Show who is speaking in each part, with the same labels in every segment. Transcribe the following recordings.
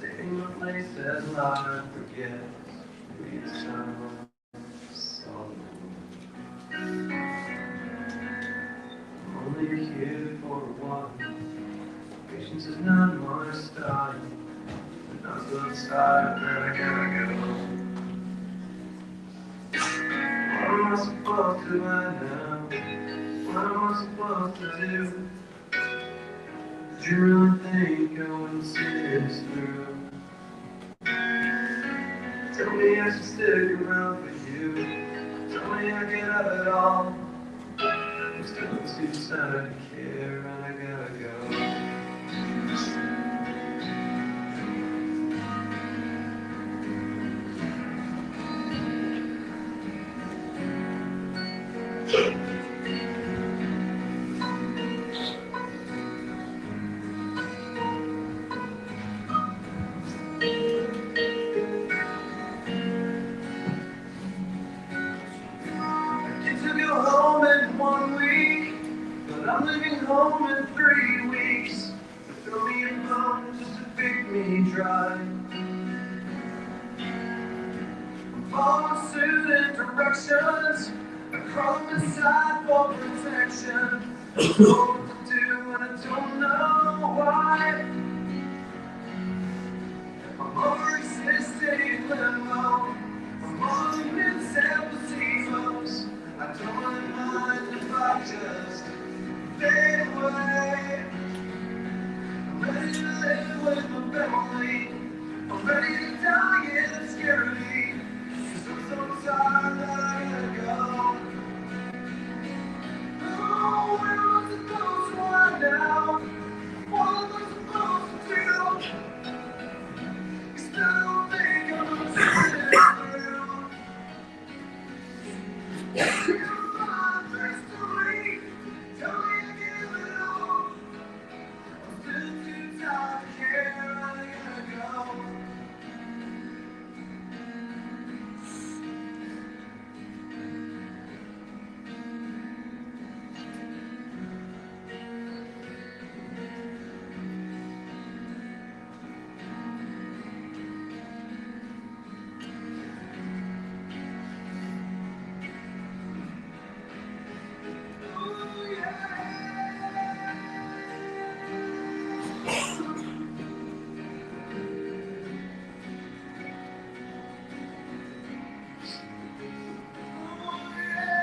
Speaker 1: Taking my place as life forgets its time. I'm only here for a while. Patience is not my style. And I'm so tired that I gotta go. What am I supposed to right now? What am I supposed to do? Did you really think I wouldn't see this through? Tell me I should stick around for you. Tell me I get out of it all. I'm still too tired to care and I gotta go. I get to go home in 1 week, but I'm leaving home in 3 weeks. So throw me a bone just to pick me dry. I'm following suit and directions. I crawl inside for protection. I don't know what to do and I don't know why. I'm over-existing in limbo. I'm on mid-septimus. I don't mind if I just fade away. I'm ready to live with my family. I'm ready to die in obscurity. 'Cause I'm so tired that I gotta go. Oh, where am I supposed to run now? What am I supposed to do? 'Cause I don't think I'm gonna see this through. You're my mystery. Tell me I give it all. I'm still too tired to care. I gotta go. Oh, yeah. Oh, yeah.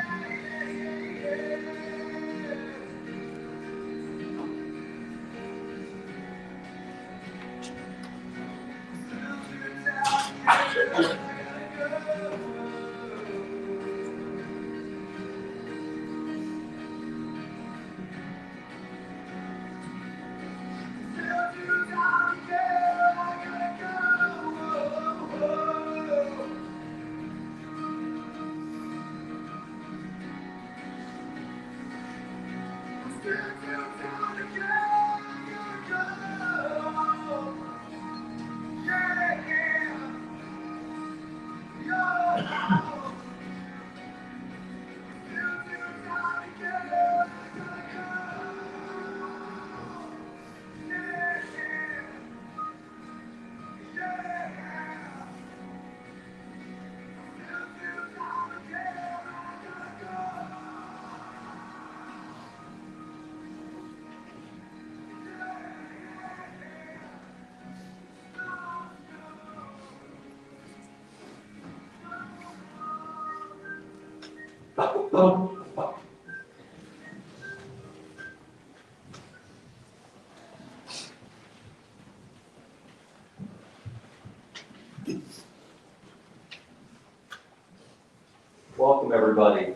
Speaker 2: Welcome, everybody.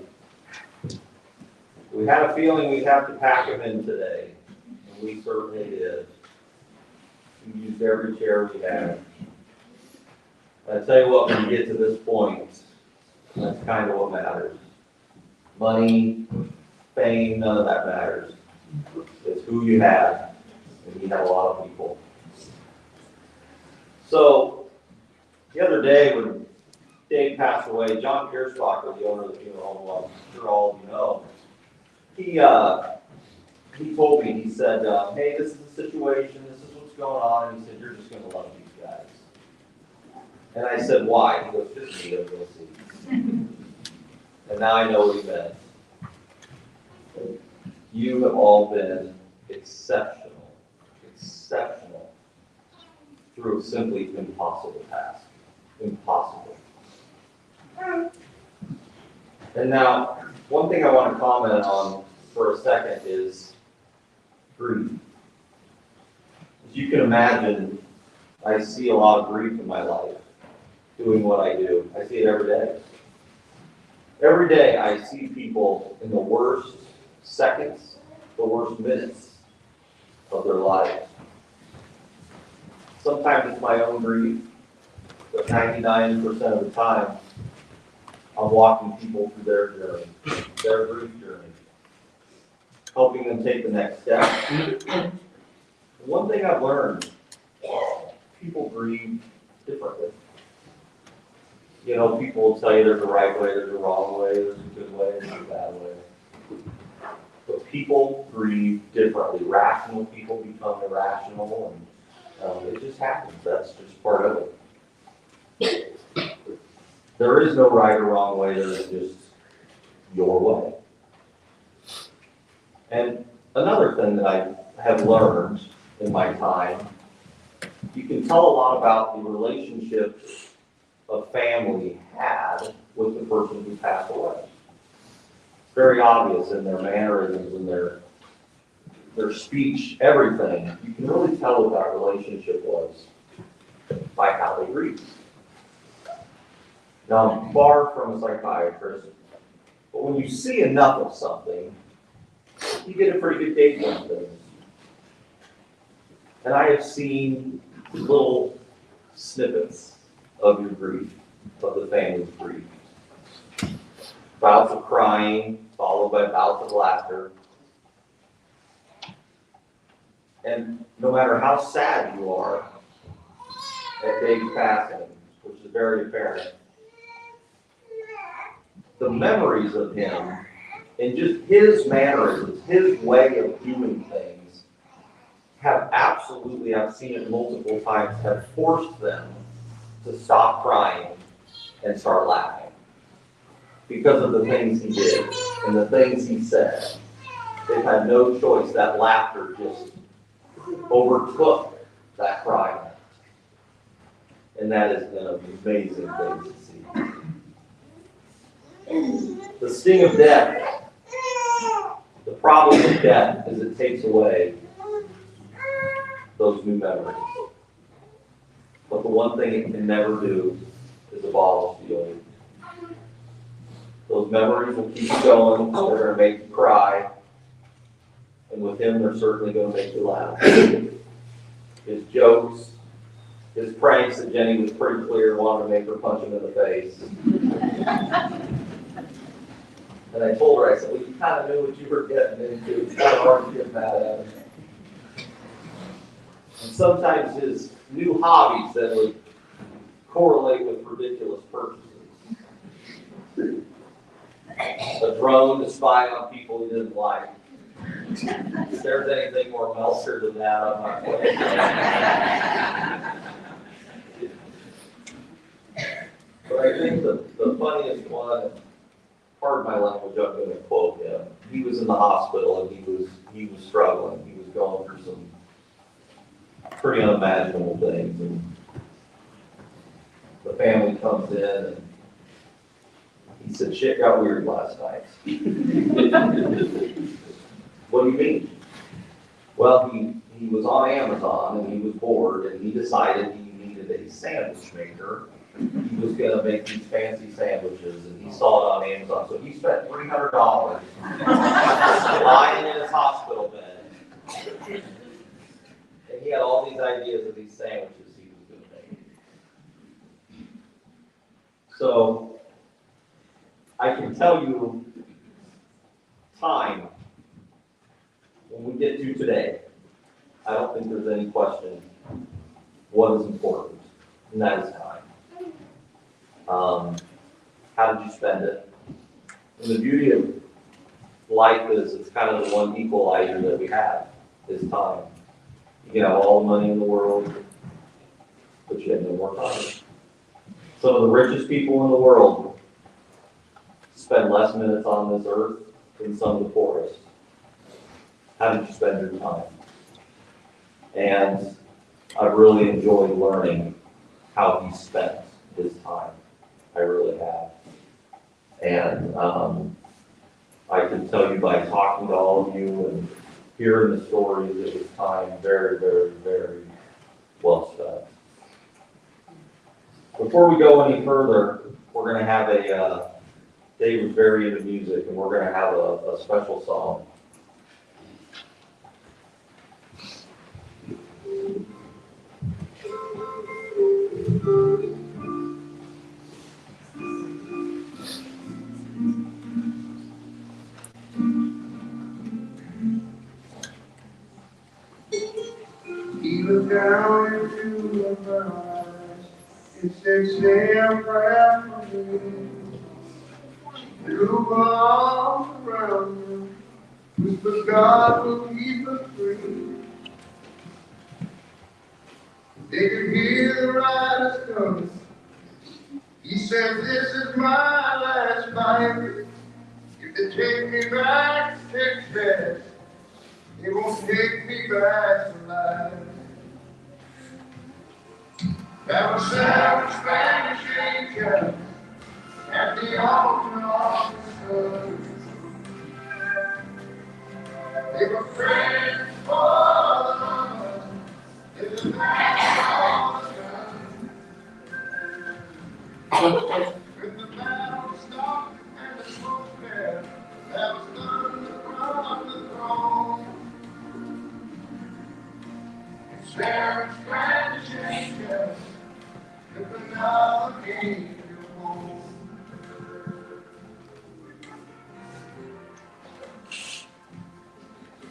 Speaker 2: We had a feeling we'd have to pack them in today, and we certainly did. We used every chair we had. I tell you what, when you get to this point, that's kind of what matters. Money, fame, none of that matters. It's who you have, and you have a lot of people. So, the other day when Dave passed away, John Piersbacher, the owner of the funeral home, I'm sure all of you know, he told me, he said, hey, this is the situation, this is what's going on, and he said, you're just going to love these guys. And I said, why? He goes, just meet him, you'll see. And now I know what he meant. You have all been exceptional through a simply impossible task. Impossible. And now, one thing I want to comment on for a second is grief. As you can imagine, I see a lot of grief in my life, doing what I do. I see it every day. Every day I see people in the worst seconds, the worst minutes of their lives. Sometimes it's my own grief, but 99% of the time, I'm walking people through their journey, their grief journey, helping them take the next step. One thing I've learned, people grieve differently. You know, people will tell you there's a right way, there's a wrong way, there's a good way, there's a bad way. But people grieve differently. Rational people become irrational, and it just happens. That's just part of it. There is no right or wrong way, there is just your way. And another thing that I have learned in my time, you can tell a lot about the relationship a family had with the person who passed away. It's very obvious in their mannerisms, in their speech, everything. You can really tell what that relationship was by how they grieved. Now, I'm far from a psychiatrist, but when you see enough of something, you get a pretty good gauge on things. And I have seen little snippets of your grief, of the family's grief. Bouts of crying, followed by bouts of laughter. And no matter how sad you are at Dave's passing, which is very apparent, the memories of him and just his mannerisms, his way of doing things, have absolutely, I've seen it multiple times, have forced them to stop crying and start laughing because of the things he did and the things he said. They've had no choice. That laughter just overtook that crying. And that has been an amazing thing to see. The sting of death, the problem with death is it takes away those new memories. But the one thing it can never do is abolish the old. Those memories will keep you going, they're going to make you cry, and with him they're certainly going to make you laugh. His jokes, his pranks that Jenny was pretty clear wanted to make her punch him in the face. And I told her, I said, well, you kind of knew what you were getting into. It's kind of hard to get mad at him. And sometimes his new hobbies that would correlate with ridiculous purchases. A drone to spy on people he didn't like. If there's anything more Meltzer than that, I'm not playing. But I think the funniest one, pardon my language, I'm going to quote him. He was in the hospital and he was struggling. He was going through some pretty unimaginable things. And the family comes in and he said, shit got weird last night. What do you mean? Well, he was on Amazon and he was bored and he decided he needed a sandwich maker. He was going to make these fancy sandwiches and he saw it on Amazon. So he spent $300 lying in his hospital bed. And he had all these ideas of these sandwiches he was going to make. So I can tell you time, when we get to today, I don't think there's any question what is important, and that is time. How did you spend it? And the beauty of life is it's kind of the one equalizer that we have, is time. You can have all the money in the world, but you have no more time. Some of the richest people in the world spend less minutes on this earth than some of the poorest. How did you spend your time? And I've really enjoyed learning how he spent his time. I really have. And I can tell you by talking to all of you and hearing the stories, it was time very, very, very well spent. Before we go any further, we're going to have Dave was very into music, and we're going to have a special song.
Speaker 1: He looked down into my eyes and said, say a prayer for me. Through all around me, whisper God will keep us free. They could hear the riders coming. He said, this is my last fight. If they take me back to Texas, they won't take me back to life. That was Sarah Spanish angel at the altar of the sun. They were praying for the Lord in the back of the gun. When the battle stopped and the smoke cleared, there was thunder from the throne. And Sarah Spanish angel took another angel home.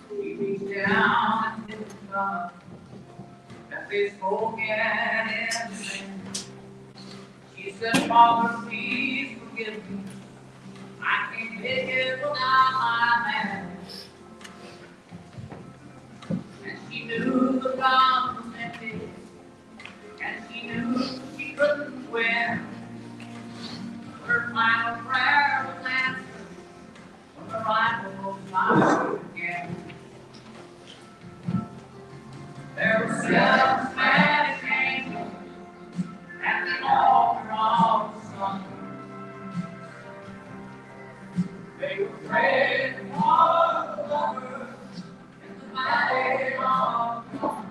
Speaker 1: He reached down and hit the gun as they spoke at him. She said, Father, please forgive me. I can't make it without my man. And she knew the gun was empty, and she knew she couldn't win. Her final prayer was answered when the rifle fired again. There were 7 Spanish angels at the altar of the sun. They were praying for the lovers in the valley of dawn.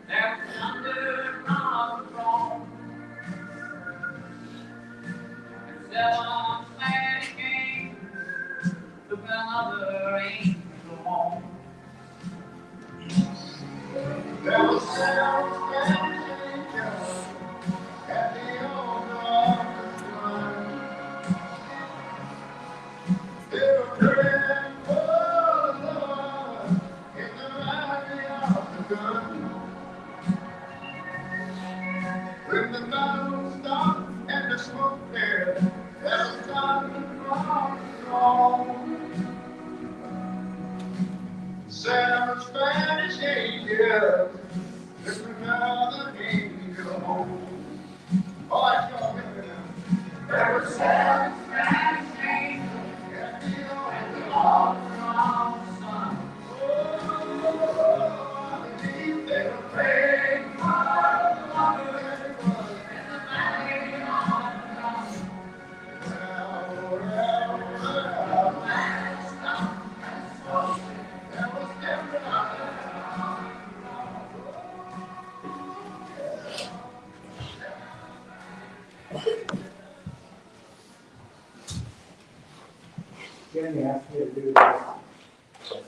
Speaker 1: There was thunder from the throne. And 7 Spanish angels took another angel home. There was 7 Spanish angels at the altar of the sun. They were praying for the Lord in the valley of the gun. When the battle stopped and the smoke cleared, there was thunder from the throne. 7 Spanish angels took another angel home. All right, y'all, get me now. There were 7 Spanish angels at the altar of the sun. Oh, I believe they were praying for the lovers in the valley of dawn. There was every
Speaker 3: Jimmy asked me to do this. I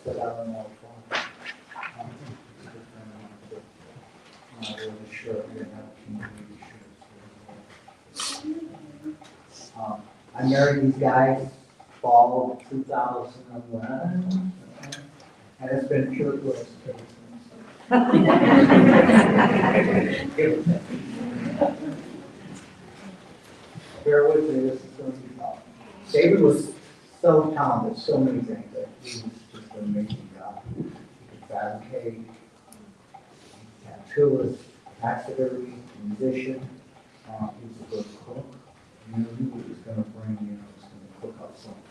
Speaker 3: said, I don't know if I'm not really sure. I didn't have community issues. I married these guys fall of 2011, and it's been pure bliss ever since. Bear with me, this is going to be tough. David was so talented, so many things that he was just an amazing guy. He could fabricate, Two was taxidermy, musician, he's a good cook. You know, he was gonna bring, was gonna cook up something.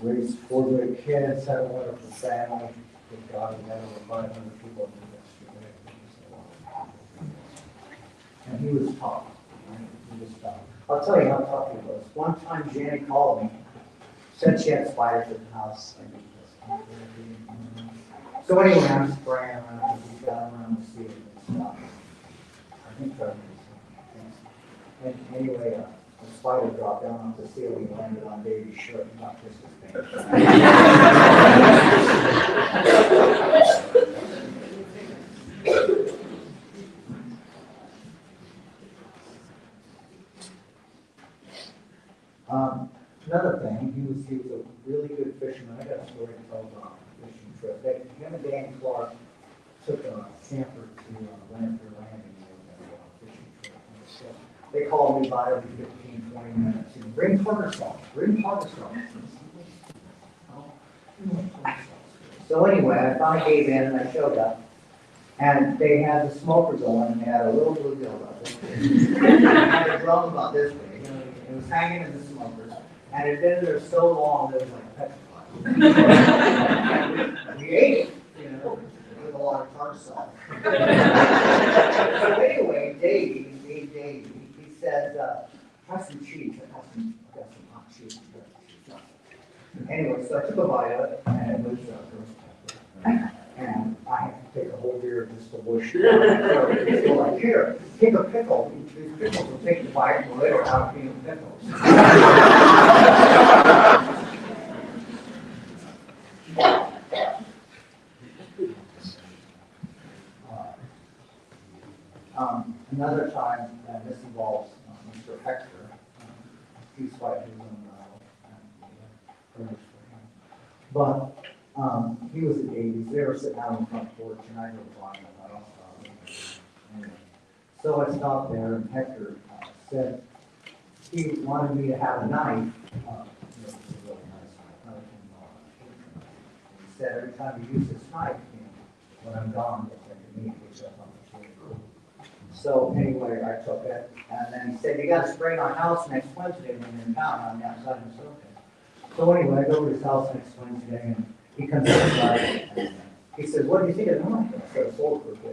Speaker 3: Raised four great kids, had a wonderful family, good God, we had over 500 people in the yesterday. And he was tough, right? He was tough. I'll tell you how tough he was. One time Jenny called me, said she had spiders in the house. So anyway, I'm spraying around, he's got them around the ceiling and stuff. I think that and anyway, a spider dropped down off the ceiling and landed on Davy's shirt and knocked his face. Another thing, he was a really good fisherman. I got a story to tell about a fishing trip. Him and Dan Clark took a camper to Lanford Landing fishing trip. So they called me about every 15, 20 minutes. Bring partner sauce. Bring partner sauce. So anyway, I finally gave in and I showed up. And they had the smoker going and they had a little bluegill about this big. And a drum about this big. It was hanging in the smokers. And it had been there so long that it was like petrified. We ate it, with a lot of tartar sauce. So anyway, Davey, he said, try some cheese. I got some hot cheese. Anyway, so I took a bite of it, and it was and I had to take a whole beer just to whoosh. So like, here, take a pickle. These pickles will take the bite and later out being pickles. Another time, and this involves Mr. Hector, he's fighting his own furnace for him. But he was at Davies, they were sitting out on the front porch, and I was watching them. Anyway, so I stopped there, and Hector said he wanted me to have a knife. This is a really nice knife, he said every time you use this knife, when I'm gone, it's like a meat, which I thought was really cool. So anyway, I took it, and then he said, you got to spray my house next Wednesday when you're in town. I'm the outside of the okay. So anyway, I go to his house next Wednesday, and he comes inside, and he says, what do you think of the knife? I said, I sold it for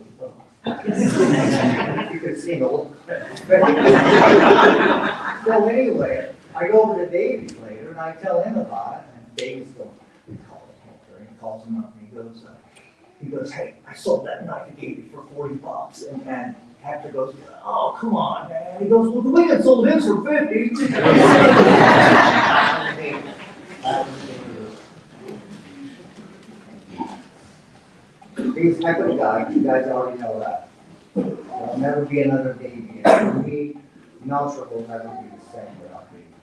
Speaker 3: $50. You could see the look. So anyway, I go over to Davies later, and I tell him about it, and Davies goes, we call it Hector, and he calls him up, and he goes, hey, I sold that knife to Davey for $40, and Hector goes, oh, come on, man. He goes, well, the weekend sold his for 50. He's a heck of a guy. You guys already know that. There'll never be another Davey. For me, Melcher will never be the same without Davey.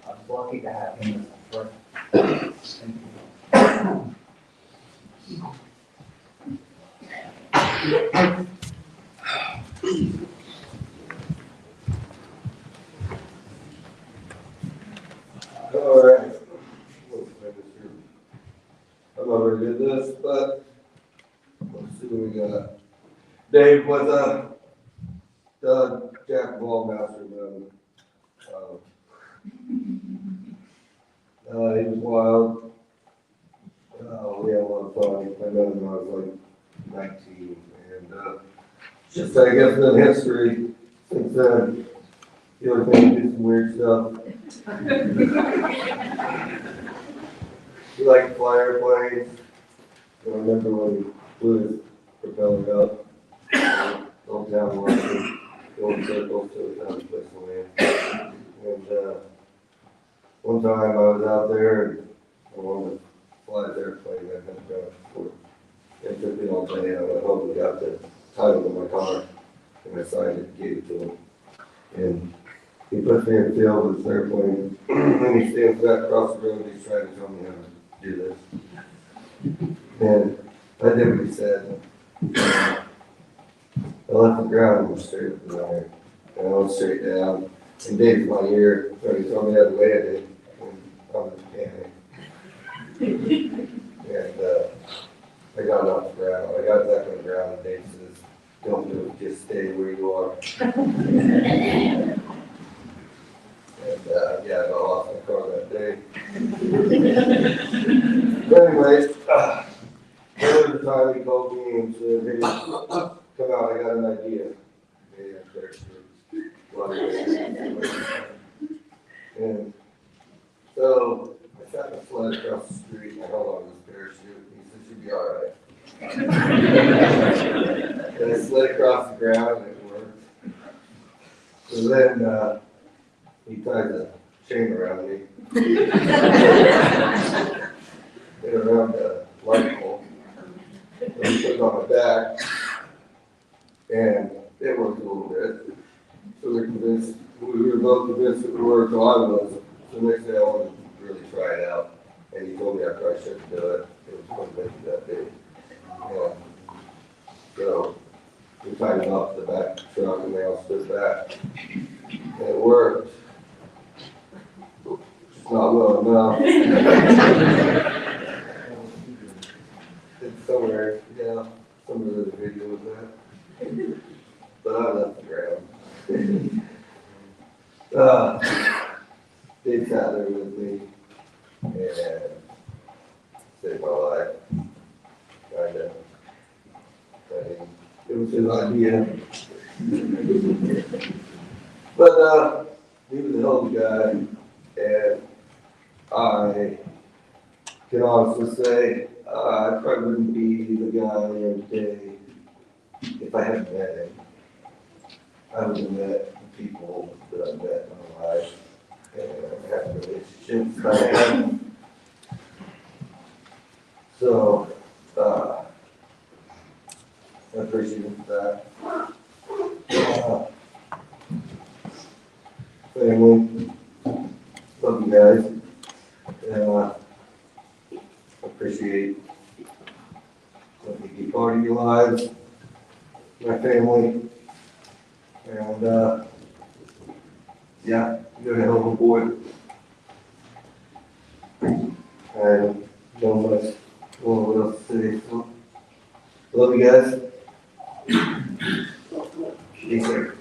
Speaker 3: I was lucky to have him as a friend.
Speaker 4: All right. I'm not very good at this, but let's see what we got. Dave was jack of all masters. He was wild. We had a lot of fun. I met him when I was like 19, and just I guess in history since then, he was going to do some weird stuff. He liked to fly airplanes. I remember when he flew his propeller up, all down Washington, going circles to the time place to land. And one time I was out there and I wanted to fly his airplane. I had to for it took me all day. I went home and got the title of my car and I signed it and gave it to him. And he puts me in the field with his airplane and he stands back across the road and he's trying to tell me how to do this. And I did what he said. I left the ground and went straight up in the air. And I went straight down. And Dave's my ear, so he told me how to land it. And I was panic. And I got it off the ground, I got it back on the ground, and Dave says, don't do it, just stay where you are. And, yeah, I got lost in the car that day. But anyway, another time he called me and said, hey, come out, I got an idea. Hey, I'm and so I sat in a sled across the street, and I held on to his parachute, and he said, you'll be all right. And I slid across the ground, and it worked. So then, he tied the chain around me. And around the light pole. And he put it on my back. And it worked a little bit. So they're convinced, we were both convinced it would work, so I was. So the next day I wanted to really try it out. And he told me I probably shouldn't do it. It was going to make it that big. Yeah. So we tied him up to the back of the truck and they all stood back. And it worked. Just not well enough. It's somewhere, yeah, somewhere there's a video of that. But I left the ground. Dave sat there with me and saved my life. Kinda. I mean, it was his idea. But he was a hell of a guy, and I can honestly say I probably wouldn't be the guy I am today if I hadn't met him. I would have met the people that I've met in my life and had relationships that I had. So, I appreciate that. Family, love you guys. Appreciate let me be part of your lives, my family, and yeah, you're a hell of a boy. I don't much more what else to say, so love you guys. Be safe.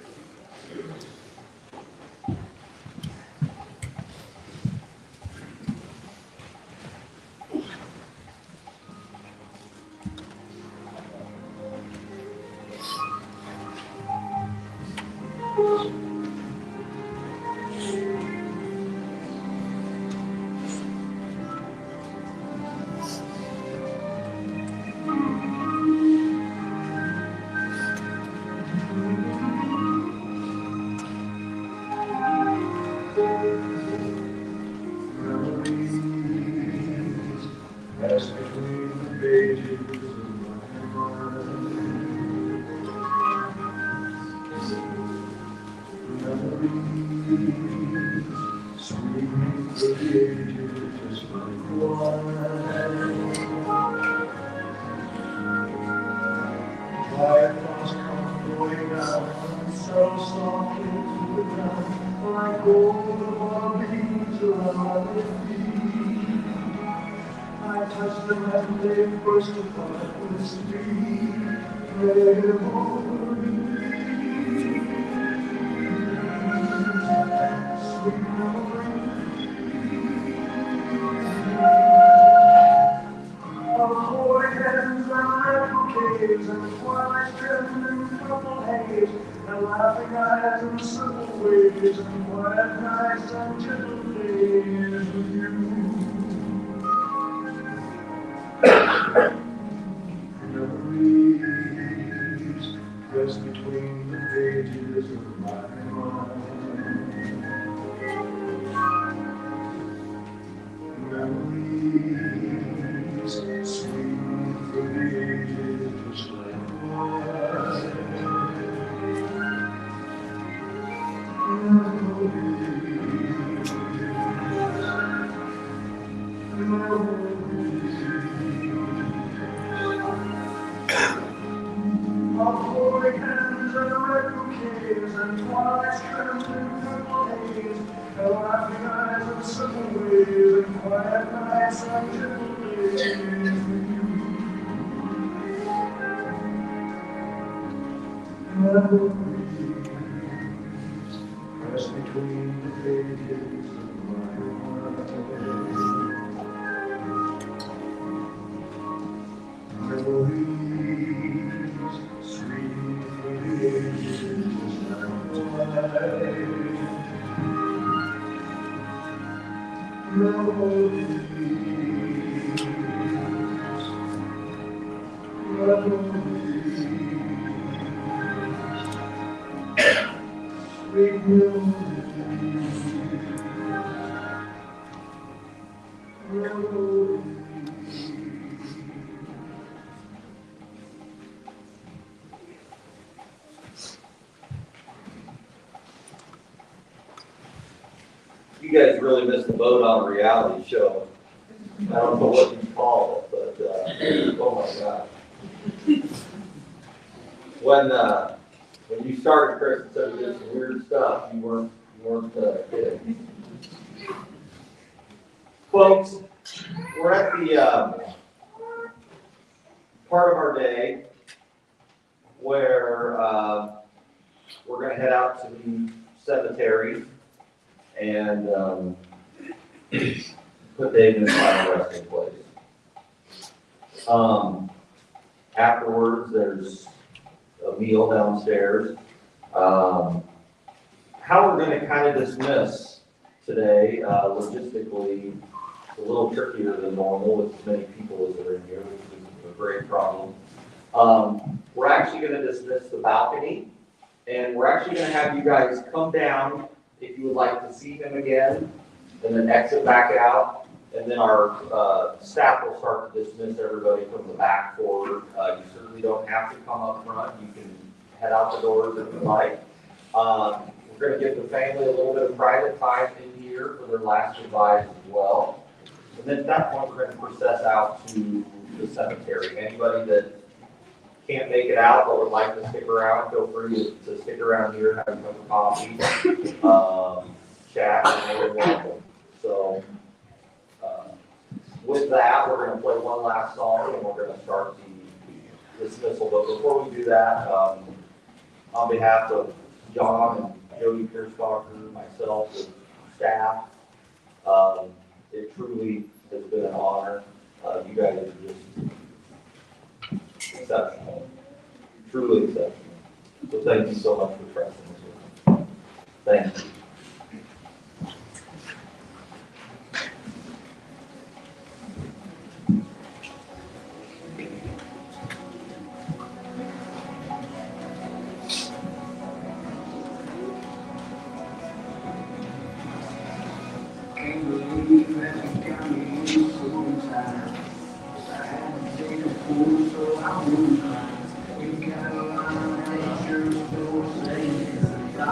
Speaker 1: As between the pages of my mind, memories sweeping the ages just like wine. Quiet thoughts come flowing out, so softly to the ground, like gold bobbies around their feet. I touched them and they burst apart with speed. Memories, sweet memories of holy hands and red bouquets and twilight trembling purple haze and laughing eyes and simple ways and quiet nights and gentle days with you. Memories pressed between the pages of my mind. Memories sweet from the ages just like wine. Of holy hands and red bouquets and twilight trembling purple haze, and laughing eyes and simple ways and quiet nights and gentle days with you. Press between the pages of my heart. Memories stream through the ages now Memories, memories, sweet memories, memories.
Speaker 2: You guys really missed the boat on a reality show. I don't know what you call it, but, oh my God. When you started, Chris, and said we did some weird stuff, you weren't kidding. Folks, we're at the, part of our day where, we're gonna head out to the cemetery and, put Dave in his final resting place. Afterwards, there's a meal downstairs. How we're gonna kind of dismiss today, logistically, it's a little trickier than normal with as many people as are in here, which is a great problem. We're actually gonna dismiss the balcony, and we're actually gonna have you guys come down if you would like to see him again, and then exit back out. And then our staff will start to dismiss everybody from the back forward. You certainly don't have to come up front. You can head out the doors if you like. We're going to give the family a little bit of private time in here for their last goodbyes as well. And then at that point, we're going to process out to the cemetery. Anybody that can't make it out but would like to stick around, feel free to stick around here, have a cup of coffee, chat, and you're welcome. So, with that, we're gonna play one last song and we're gonna start the dismissal. But before we do that, on behalf of John and Jody Pierstalker, myself, and staff, it truly has been an honor. You guys are just exceptional, truly exceptional. So thank you so much for trusting us with us. Thank you.
Speaker 1: Can't believe that you got me so tired. I haven't seen a fool, so I won't cry. You got a line that you're still saying, yeah,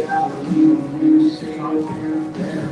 Speaker 1: I believe you say you're there.